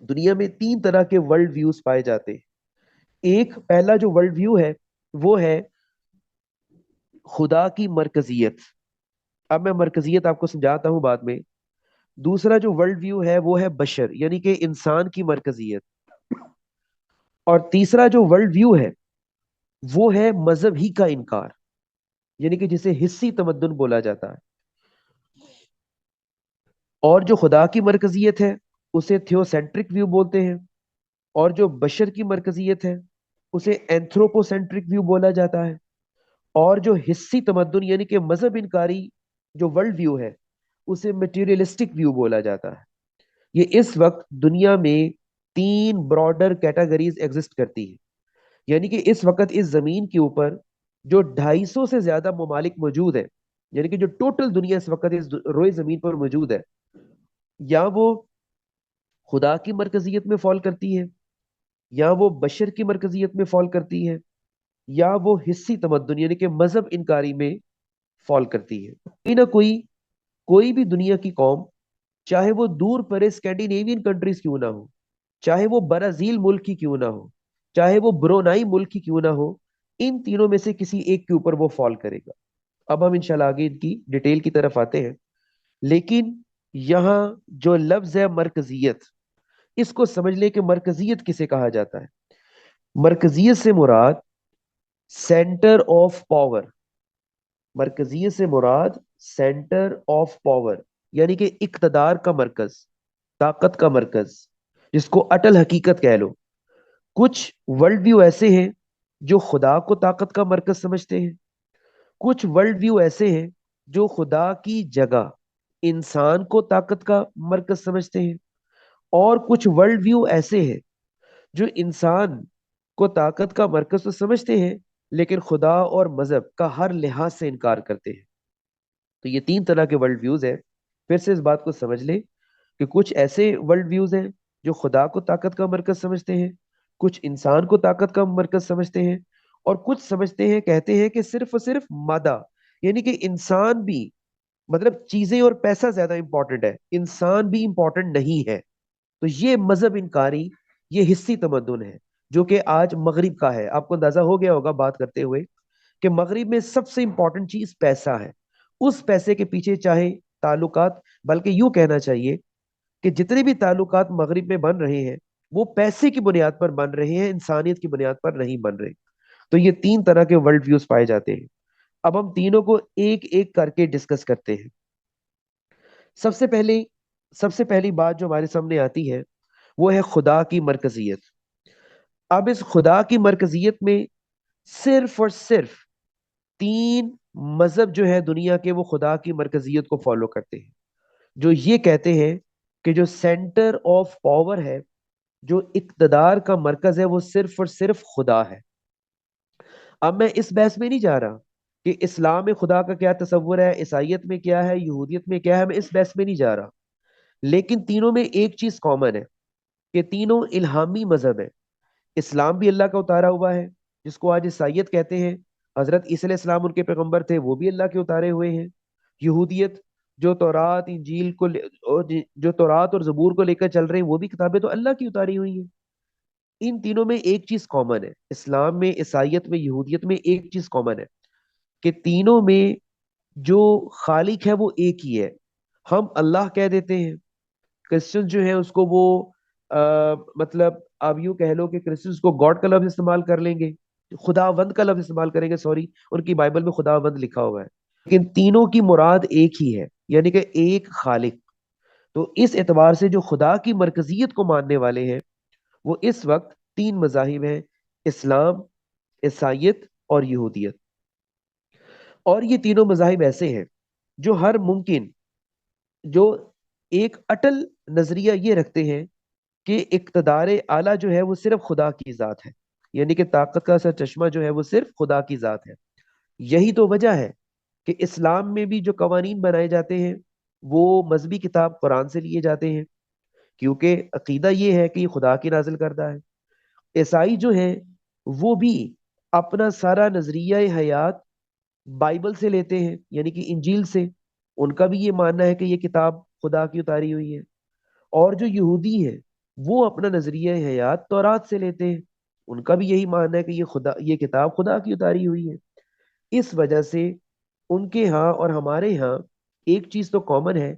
دنیا میں تین طرح کے ورلڈ ویوز پائے جاتے ہیں۔ ایک پہلا جو ورلڈ ویو ہے وہ ہے خدا کی مرکزیت۔ اب میں مرکزیت آپ کو سمجھاتا ہوں بعد میں۔ دوسرا جو ورلڈ ویو ہے وہ ہے بشر، یعنی کہ انسان کی مرکزیت۔ اور تیسرا جو ورلڈ ویو ہے وہ ہے مذہب ہی کا انکار، یعنی کہ جسے حصی تمدن بولا جاتا ہے۔ اور جو خدا کی مرکزیت ہے اسے تھیوسینٹرک ویو بولتے ہیں، اور جو بشر کی مرکزیت ہے اسے اینتھروپوسینٹرک ویو بولا جاتا ہے، اور جو حصی تمدن یعنی کہ مذہب انکاری جو ورلڈ ویو ہے اسے میٹیریلسٹک ویو بولا جاتا ہے۔ یہ اس وقت دنیا میں تین براڈر کیٹاگریز ایگزسٹ کرتی ہیں، یعنی کہ اس وقت اس زمین کے اوپر جو 250 سے زیادہ ممالک موجود ہیں، یعنی کہ جو ٹوٹل دنیا اس وقت اس روئے زمین پر موجود ہے، یا وہ خدا کی مرکزیت میں فال کرتی ہے، یا وہ بشر کی مرکزیت میں فال کرتی ہے، یا وہ حصی تمدن یعنی کہ مذہب انکاری میں فال کرتی ہے۔ کوئی نہ کوئی بھی دنیا کی قوم، چاہے وہ دور پرے اسکینڈینیوین کنٹریز کیوں نہ ہو، چاہے وہ برازیل ملک کی کیوں نہ ہو، چاہے وہ برونائی ملک کی کیوں نہ ہو، ان تینوں میں سے کسی ایک کے اوپر وہ فال کرے گا۔ اب ہم انشاءاللہ آگے ان کی ڈیٹیل کی طرف آتے ہیں، لیکن یہاں جو لفظ ہے مرکزیت، اس کو سمجھ لے کہ مرکزیت کسے کہا جاتا ہے۔ مرکزیت سے مراد سینٹر آف پاور، مرکزیت سے مراد سینٹر آف پاور یعنی کہ اقتدار کا مرکز، طاقت کا مرکز، جس کو اٹل حقیقت کہہ لو۔ کچھ ورلڈ ویو ایسے ہیں جو خدا کو طاقت کا مرکز سمجھتے ہیں، کچھ ورلڈ ویو ایسے ہیں جو خدا کی جگہ انسان کو طاقت کا مرکز سمجھتے ہیں، اور کچھ ورلڈ ویو ایسے ہیں جو انسان کو طاقت کا مرکز تو سمجھتے ہیں لیکن خدا اور مذہب کا ہر لحاظ سے انکار کرتے ہیں۔ تو یہ تین طرح کے ورلڈ ویوز ہیں۔ پھر سے اس بات کو سمجھ لیں کہ کچھ ایسے ورلڈ ویوز ہیں جو خدا کو طاقت کا مرکز سمجھتے ہیں، کچھ انسان کو طاقت کا مرکز سمجھتے ہیں، اور کچھ سمجھتے ہیں، کہتے ہیں کہ صرف اور صرف مادہ یعنی کہ انسان بھی، مطلب چیزیں اور پیسہ زیادہ امپورٹنٹ ہے، انسان بھی امپورٹنٹ نہیں ہے۔ تو یہ مذہب انکاری، یہ حصی تمدن ہے جو کہ آج مغرب کا ہے۔ آپ کو اندازہ ہو گیا ہوگا بات کرتے ہوئے کہ مغرب میں سب سے امپورٹنٹ چیز پیسہ ہے۔ اس پیسے کے پیچھے چاہے تعلقات، بلکہ یوں کہنا چاہیے کہ جتنے بھی تعلقات مغرب میں بن رہے ہیں وہ پیسے کی بنیاد پر بن رہے ہیں، انسانیت کی بنیاد پر نہیں بن رہے۔ تو یہ تین طرح کے ورلڈ ویوز پائے جاتے ہیں۔ اب ہم تینوں کو ایک ایک کر کے ڈسکس کرتے ہیں۔ سب سے پہلے سب سے پہلی بات جو ہمارے سامنے آتی ہے وہ ہے خدا کی مرکزیت۔ اب اس خدا کی مرکزیت میں صرف اور صرف تین مذہب جو ہے دنیا کے وہ خدا کی مرکزیت کو فالو کرتے ہیں، جو یہ کہتے ہیں کہ جو سینٹر آف پاور ہے، جو اقتدار کا مرکز ہے، وہ صرف اور صرف خدا ہے۔ اب میں اس بحث میں نہیں جا رہا کہ اسلام میں خدا کا کیا تصور ہے، عیسائیت میں کیا ہے، یہودیت میں کیا ہے، میں اس بحث میں نہیں جا رہا، لیکن تینوں میں ایک چیز کامن ہے کہ تینوں الہامی مذہب ہے۔ اسلام بھی اللہ کا اتارا ہوا ہے، جس کو آج عیسائیت کہتے ہیں، حضرت عیسی علیہ السلام ان کے پیغمبر تھے، وہ بھی اللہ کے اتارے ہوئے ہیں۔ یہودیت جو تورات انجیل کو جو تورات اور زبور کو لے کر چل رہے ہیں، وہ بھی کتابیں تو اللہ کی اتاری ہوئی ہیں۔ ان تینوں میں ایک چیز کامن ہے، اسلام میں، عیسائیت میں، یہودیت میں ایک چیز کامن ہے کہ تینوں میں جو خالق ہے وہ ایک ہی ہے۔ ہم اللہ کہہ دیتے ہیں، کرسچن جو ہے اس کو وہ مطلب آپ یوں کہہ لو کہ کرسچنز کو گاڈ کا لفظ استعمال کر لیں گے، خداوند کا لفظ استعمال کریں گے، سوری ان کی بائبل میں خداوند لکھا ہوا ہے، لیکن تینوں کی مراد ایک ہی ہے، یعنی کہ ایک خالق۔ تو اس اعتبار سے جو خدا کی مرکزیت کو ماننے والے ہیں وہ اس وقت تین مذاہب ہیں، اسلام، عیسائیت اور یہودیت۔ اور یہ تینوں مذاہب ایسے ہیں جو ہر ممکن، جو ایک اٹل نظریہ یہ رکھتے ہیں کہ اقتدار اعلیٰ جو ہے وہ صرف خدا کی ذات ہے، یعنی کہ طاقت کا سر چشمہ جو ہے وہ صرف خدا کی ذات ہے۔ یہی تو وجہ ہے کہ اسلام میں بھی جو قوانین بنائے جاتے ہیں وہ مذہبی کتاب قرآن سے لیے جاتے ہیں، کیونکہ عقیدہ یہ ہے کہ یہ خدا کی نازل کردہ ہے۔ عیسائی جو ہیں وہ بھی اپنا سارا نظریہ حیات بائبل سے لیتے ہیں، یعنی کہ انجیل سے، ان کا بھی یہ ماننا ہے کہ یہ کتاب خدا کی اتاری ہوئی ہے۔ اور جو یہودی ہیں وہ अपना नजरिया हयात तौरात से लेते हैं। उनका भी यही मानना है कि ये किताब खुदा की उतारी हुई है। इस वजह से उनके यहाँ और हमारे यहाँ एक चीज तो कॉमन है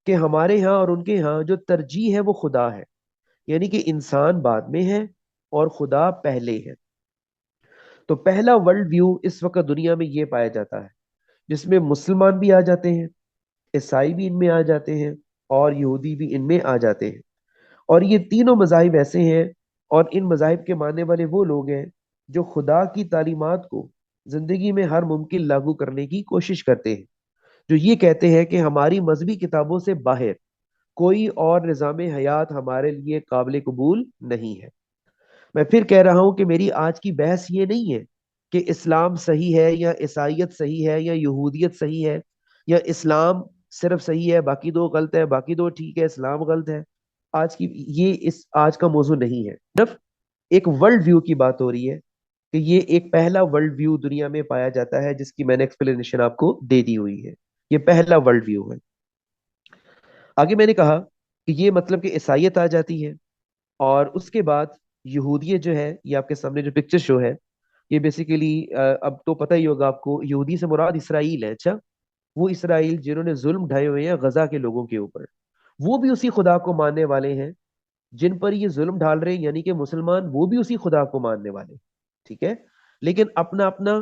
कि हमारे यहाँ और उनके यहाँ जो तरजीह है वो खुदा है, यानी कि इंसान बाद में है और खुदा पहले है। तो पहला वर्ल्ड व्यू इस वक्त दुनिया में ये पाया जाता है, जिसमें मुसलमान भी आ जाते हैं, ईसाई भी इनमें आ जाते हैं, और यहूदी भी इनमें आ जाते हैं। और ये तीनों मज़ाहिब ऐसे हैं, और इन मज़ाहिब के मानने वाले वो लोग हैं जो खुदा की तालीमात को जिंदगी में हर मुमकिन लागू करने की कोशिश करते हैं, जो ये कहते हैं कि हमारी मजहबी किताबों से बाहर कोई और निज़ाम हयात हमारे लिए काबिल कबूल नहीं है। मैं फिर कह रहा हूं कि मेरी आज की बहस ये नहीं है कि इस्लाम सही है या ईसाइयत सही है या यहूदियत सही है, या इस्लाम सिर्फ सही है बाकी दो गलत है, बाकी दो ठीक है, इस्लाम गलत है। आज की ये इस आज का मौजू नहीं है। सिर्फ एक वर्ल्ड व्यू की बात हो रही है कि ये एक पहला वर्ल्ड व्यू दुनिया में पाया जाता है, जिसकी मैंने एक्सप्लेनेशन आपको दे दी हुई है। ये पहला वर्ल्ड व्यू है। आगे मैंने कहा कि ये मतलब कि ईसाइयत आ जाती है, और उसके बाद यहूदियत जो है, ये आपके सामने जो पिक्चर शो है, ये बेसिकली अब तो पता ही होगा आपको, यहूदी से मुराद इसराइल है। अच्छा, वो इसराइल जिन्होंने जुल्म ढाए हुए हैं गजा के लोगों के ऊपर, वो भी उसी खुदा को मानने वाले हैं जिन पर ये जुल्म ढाल रहे हैं, यानी कि मुसलमान, वो भी उसी खुदा को मानने वाले हैं। ठीक है, लेकिन अपना अपना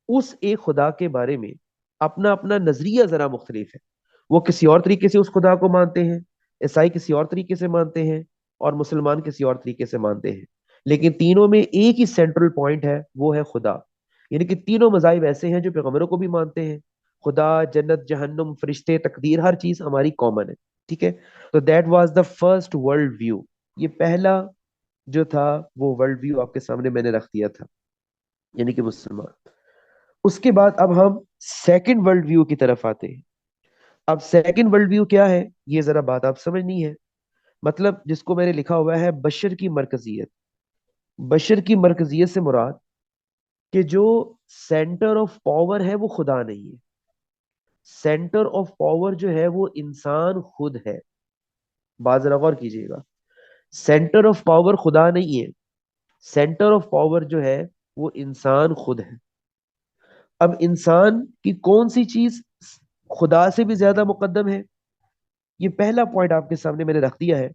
उस एक खुदा के बारे में अपना अपना नजरिया जरा मुख्तलिफ है। वो किसी और तरीके से उस खुदा को मानते हैं, ईसाई किसी और तरीके से मानते हैं, और मुसलमान किसी और तरीके से मानते हैं। लेकिन तीनों में एक ही सेंट्रल पॉइंट है, वो है खुदा। यानी कि तीनों मज़ाहिब ऐसे हैं जो पैगंबरों को भी मानते हैं। खुदा, जन्नत, जहन्नुम, फरिश्ते, तकदीर, हर चीज हमारी कॉमन है। ठीक है, तो that was the first world view. ये पहला जो था वो वर्ल्ड व्यू आपके सामने मैंने रख दिया था, यानी कि मुसलमान। उसके बाद अब हम सेकंड वर्ल्ड व्यू की तरफ आते हैं। अब सेकंड वर्ल्ड व्यू क्या है, ये जरा बात आप समझनी है। मतलब जिसको मैंने लिखा हुआ है बशर की मरकजियत। बशर की मरकजियत से मुराद कि जो सेंटर ऑफ पावर है वो खुदा नहीं है। सेंटर ऑफ पावर जो है वो इंसान खुद है। बात जरा गौर कीजिएगा, सेंटर ऑफ पावर खुदा नहीं है, सेंटर ऑफ पावर जो है वो इंसान खुद है। अब इंसान की कौन सी चीज खुदा से भी ज्यादा मुकद्दम है? ये पहला पॉइंट आपके सामने मैंने रख दिया है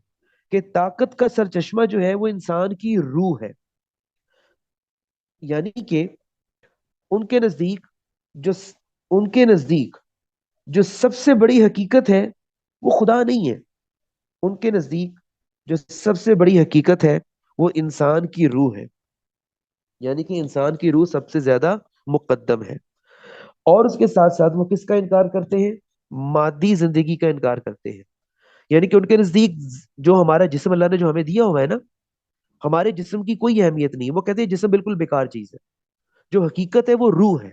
कि ताकत का सरचश्मा जो है वो इंसान की रूह है। यानी कि उनके नजदीक जो उनके नजदीक जो सबसे बड़ी हकीकत है वो खुदा नहीं है। उनके नजदीक जो सबसे बड़ी हकीकत है वो इंसान की रूह है। यानी कि इंसान की रूह सबसे ज्यादा मुकद्दम है। और उसके साथ साथ वो किसका इनकार करते हैं? मादी जिंदगी का इनकार करते हैं। यानी कि उनके नजदीक जो हमारा जिस्म अल्लाह ने जो हमें दिया हुआ है ना, हमारे जिस्म की कोई अहमियत नहीं है। वो कहते हैं जिस्म बिल्कुल बेकार चीज है। जो हकीकत है वो रूह है।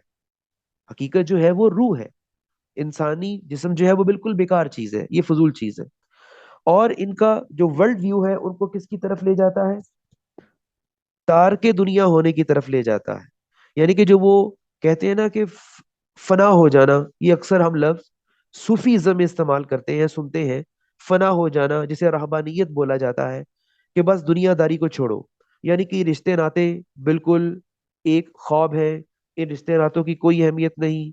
हकीकत जो है वो रूह है। इंसानी जिस्म जो है वो बिल्कुल बेकार चीज है, ये फजूल चीज है। और इनका जो वर्ल्ड व्यू है उनको किसकी तरफ ले जाता है? तार के दुनिया होने की तरफ ले जाता है। यानी कि जो वो कहते हैं ना कि फना हो जाना, ये अक्सर हम लफ्ज सूफीज्म में इस्तेमाल करते हैं, सुनते हैं। फना हो जाना जिसे रहबानियत बोला जाता है, कि बस दुनियादारी को छोड़ो। यानी कि रिश्ते नाते बिल्कुल एक ख्वाब है, इन रिश्ते नातों की कोई अहमियत नहीं।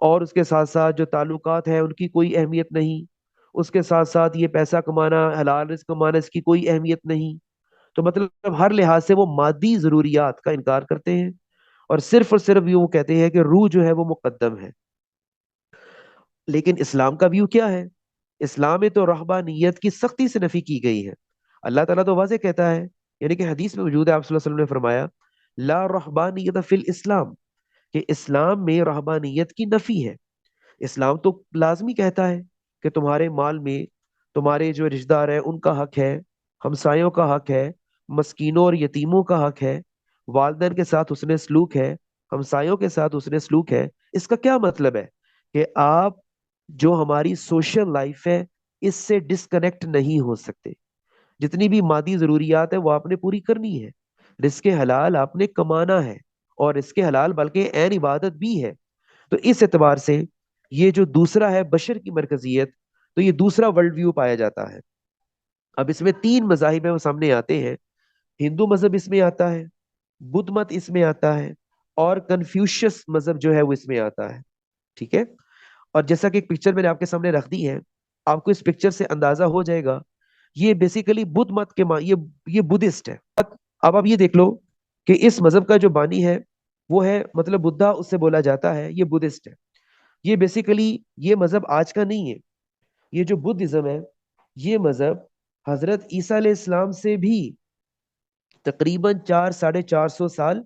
और उसके साथ साथ जो ताल्लुकात है उनकी कोई अहमियत नहीं। उसके साथ साथ ये पैसा कमाना, हलाल रिस्क कमाना, इसकी कोई अहमियत नहीं। तो मतलब हर लिहाज से वो मादी जरूरियात का इनकार करते हैं, और सिर्फ ये वो कहते हैं कि रूह जो है वो मुकद्दम है। लेकिन इस्लाम का व्यू क्या है? इस्लाम में तो रहबानियत की सख्ती से नफी की गई है। अल्लाह ताला तो वाज़ेह कहता है, यानी कि हदीस में मौजूद है, आप सल्लल्लाहु अलैहि वसल्लम ने फरमाया, ला रहबानियत फिल इस्लाम, कि इस्लाम में रहबानियत की नफी है। इस्लाम तो लाजमी कहता है कि तुम्हारे माल में तुम्हारे जो रिश्तेदार हैं उनका हक है, हमसायों का हक है, मस्कीनों और यतीमों का हक है, वालिदैन के साथ उसने सलूक है, हमसायों के साथ उसने सलूक है। इसका क्या मतलब है? कि आप जो हमारी सोशल लाइफ है इससे डिस्कनेक्ट नहीं हो सकते। जितनी भी मादी जरूरियात है वो आपने पूरी करनी है। रिस्क हलाल आपने कमाना है, और रिस्क हलाल बल्कि ऐन इबादत भी है। तो इस एतबार से ये जो दूसरा है बशर की मरकजियत, तो ये दूसरा वर्ल्ड व्यू पाया जाता है। अब इसमें तीन मजाहिब है वो सामने आते हैं। हिंदू मजहब इसमें आता है, बुद्ध मत इसमें आता है, और कन्फ्यूशियस मजहब जो है वो इसमें आता है। ठीक है। और जैसा कि एक पिक्चर मैंने आपके सामने रख दी है, आपको इस पिक्चर से अंदाजा हो जाएगा, ये बेसिकली बुद्ध मत के ये बुद्धिस्ट है। अब आप ये देख लो कि इस मजहब का जो बानी है वो है, मतलब बुद्धा उससे बोला जाता है, ये बुद्धिस्ट है। ये बेसिकली ये मजहब आज का नहीं है। ये जो बुद्धिज्म है, ये मजहब हजरत ईसा अलैहि इस्लाम से भी तकरीबन 400 - 450 साल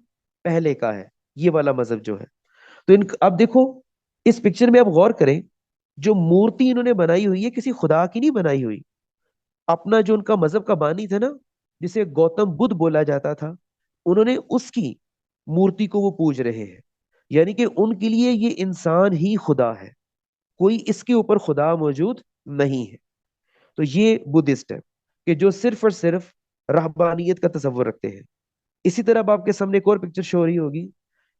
पहले का है, ये वाला मजहब जो है। तो इन अब देखो, इस पिक्चर में आप गौर करें, जो मूर्ति इन्होंने बनाई हुई है किसी खुदा की नहीं बनाई हुई। अपना जो उनका मजहब का बानी था ना, जिसे गौतम बुद्ध बोला जाता था, उन्होंने उसकी मूर्ति को वो पूज रहे हैं। यानी कि उनके लिए ये इंसान ही खुदा है, कोई इसके ऊपर खुदा मौजूद नहीं है। तो ये बुद्धिस्ट है कि जो सिर्फ और सिर्फ रहबानियत का तस्वर रखते हैं। इसी तरह अब आपके सामने एक और पिक्चर शो हो रही होगी।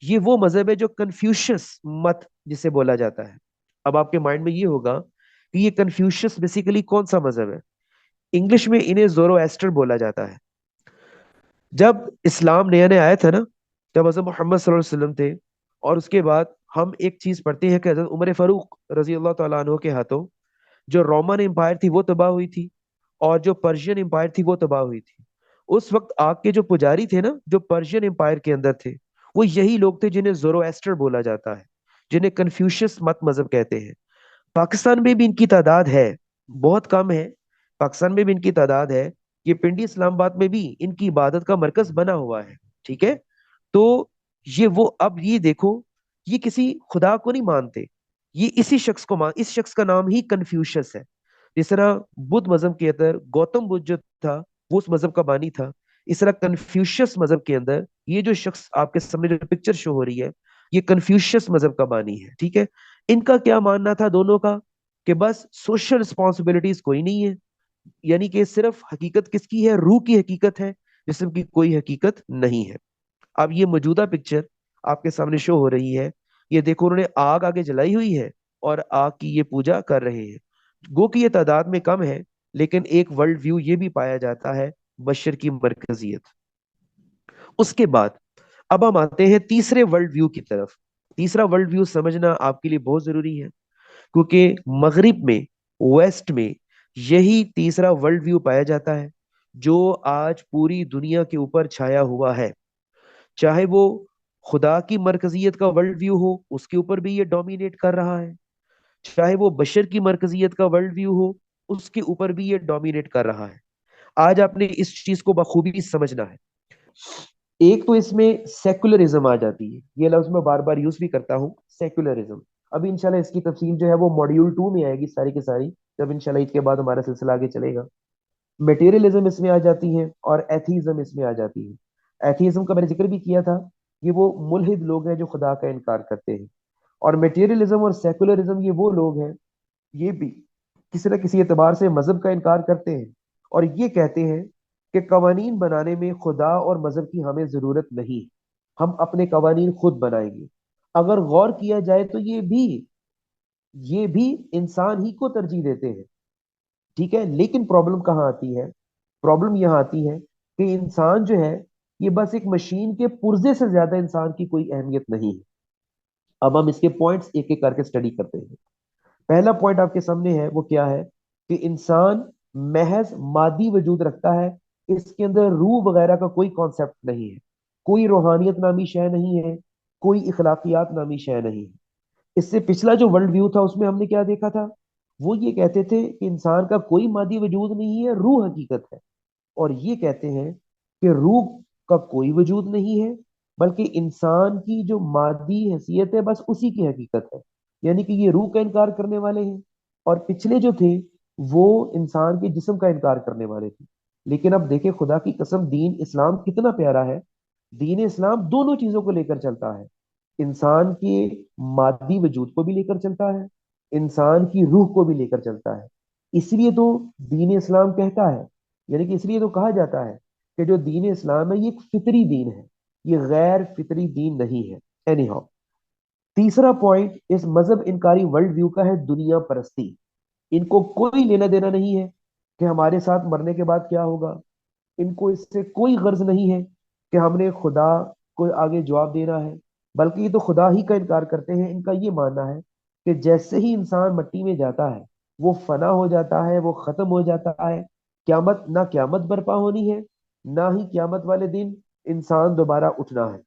ये वो मजहब है जो कन्फ्यूशियस मत जिसे बोला जाता है। अब आपके माइंड में ये होगा कि ये कन्फ्यूशियस बेसिकली कौन सा मजहब है। इंग्लिश में इन्हें ज़ोरोएस्टर बोला जाता है। जब इस्लाम नया नया आया था ना, जब हज़रत मोहम्मद सल्लल्लाहु अलैहि वसल्लम थे, और उसके बाद हम एक चीज पढ़ते हैं कि हज़रत उमर फारूक रजी अल्लाह तआला अन्हु के हाथों जो रोमन एम्पायर थी वो तबाह हुई थी, और जो पर्शियन एम्पायर थी वो तबाह हुई थी। उस वक्त आग के जो पुजारी थे ना, जो पर्शियन एम्पायर के अंदर थे, वो यही लोग थे जिन्हें ज़ोरोएस्टर बोला जाता है, जिन्हें कन्फ्यूशियस मत मजहब कहते हैं। पाकिस्तान में भी इनकी तादाद है, बहुत कम है। पाकिस्तान में भी इनकी तादाद है। ये पिंडी इस्लामाबाद में भी इनकी इबादत का मरकज बना हुआ है। ठीक है। तो ये वो, अब ये देखो, ये किसी खुदा को नहीं मानते, ये इसी शख्स को मान, इस शख्स का नाम ही कन्फ्यूशियस है। जिस तरह बुद्ध मजहब के अंदर गौतम बुद्ध जो था वो उस मजहब का बानी था, इस तरह कन्फ्यूशियस मजहब के अंदर ये जो शख्स आपके सामने जो पिक्चर शो हो रही है, ये कन्फ्यूशियस मजहब का बानी है। ठीक है। इनका क्या मानना था दोनों का, कि बस सोशल रिस्पॉन्सिबिलिटीज कोई नहीं है, यानी कि सिर्फ हकीकत किसकी है, रूह की हकीकत है, जिस्म की कोई हकीकत नहीं है। अब ये मौजूदा पिक्चर आपके सामने शो हो रही है, ये देखो उन्होंने आग आगे जलाई हुई है और आग की ये पूजा कर रहे हैं। गो की ये तादाद में कम है, लेकिन एक वर्ल्ड व्यू ये भी पाया जाता है, बशर की मरकजियत। उसके बाद अब हम आते हैं तीसरे वर्ल्ड व्यू की तरफ। तीसरा वर्ल्ड व्यू समझना आपके लिए बहुत जरूरी है, क्योंकि मगरिब में, वेस्ट में, यही तीसरा वर्ल्ड व्यू पाया जाता है जो आज पूरी दुनिया के ऊपर छाया हुआ है। चाहे वो खुदा की मरकजियत का वर्ल्ड व्यू हो, उसके ऊपर भी ये डोमिनेट कर रहा है। चाहे वो बशर की मरकजियत का वर्ल्ड व्यू हो, उसके ऊपर भी ये डोमिनेट कर रहा है। आज आपने इस चीज को बखूबी समझना है। एक तो इसमें सेकुलरिज्म आ जाती है, ये लफ्ज मैं बार बार यूज भी करता हूँ, सेकुलरिज्म। अभी इंशाल्लाह इसकी तफसील जो है वो मॉड्यूल 2 में आएगी सारी की सारी, जब इंशाल्लाह ईद के बाद हमारा सिलसिला आगे चलेगा। मटेरियलिज्म इसमें आ जाती है और एथीज्म इसमें आ जाती है। एथीज्म का मैंने जिक्र भी किया था, ये वो मुल्हिद लोग हैं जो खुदा का इनकार करते हैं। और मटेरियलिज्म और सेकुलरिज्म ये वो लोग हैं, ये भी किसी न किसी एतबार से मजहब का इनकार करते हैं, और ये कहते हैं कि कवानीन बनाने में खुदा और मजहब की हमें जरूरत नहीं, हम अपने कवानीन खुद बनाएंगे। अगर गौर किया जाए तो ये भी इंसान ही को तरजीह देते हैं। ठीक है। लेकिन प्रॉब्लम कहाँ आती है, प्रॉब्लम यहाँ आती है कि इंसान जो है, ये बस एक मशीन के पुर्जे से ज्यादा इंसान की कोई अहमियत नहीं है। अब हम इसके पॉइंट्स एक एक करके स्टडी करते हैं। पहला पॉइंट आपके सामने है, वो क्या है कि इंसान महज मादी वजूद रखता है, इसके अंदर रूह वगैरह का कोई कॉन्सेप्ट नहीं है, कोई रूहानियत नामी शय नहीं है, कोई इखलाकियात नामी शय नहीं है। इससे पिछला जो वर्ल्ड व्यू था उसमें हमने क्या देखा था, वो ये कहते थे कि इंसान का कोई मादी वजूद नहीं है, रूह हकीकत है। और ये कहते हैं कि रूह का कोई वजूद नहीं है, बल्कि इंसान की जो मादी हैसियत है बस उसी की हकीकत है। यानी कि ये रूह का इनकार करने वाले हैं, और पिछले जो थे वो इंसान के जिस्म का इनकार करने वाले थे। लेकिन अब देखें, खुदा की कसम, दीन इस्लाम कितना प्यारा है। दीन इस्लाम दोनों चीजों को लेकर चलता है, इंसान के मादी वजूद को भी लेकर चलता है, इंसान की रूह को भी लेकर चलता है। इसलिए तो दीन इस्लाम कहता है, यानी कि इसलिए तो कहा जाता है कि जो दीन इस्लाम है ये एक फितरी दीन है, ये गैर फितरी दीन नहीं है। एनी हाउ, तीसरा पॉइंट इस मजहब इनकारी वर्ल्ड व्यू का है दुनिया परस्ती। इनको कोई लेना देना नहीं है कि हमारे साथ मरने के बाद क्या होगा। इनको इससे कोई गर्ज नहीं है कि हमने खुदा को आगे जवाब देना है, बल्कि ये तो खुदा ही का इनकार करते हैं। इनका ये मानना है कि जैसे ही इंसान मिट्टी में जाता है वो फना हो जाता है, वो खत्म हो जाता है। क्यामत, ना क्यामत बर्पा होनी है, ना ही क्यामत वाले दिन इंसान दोबारा उठना है।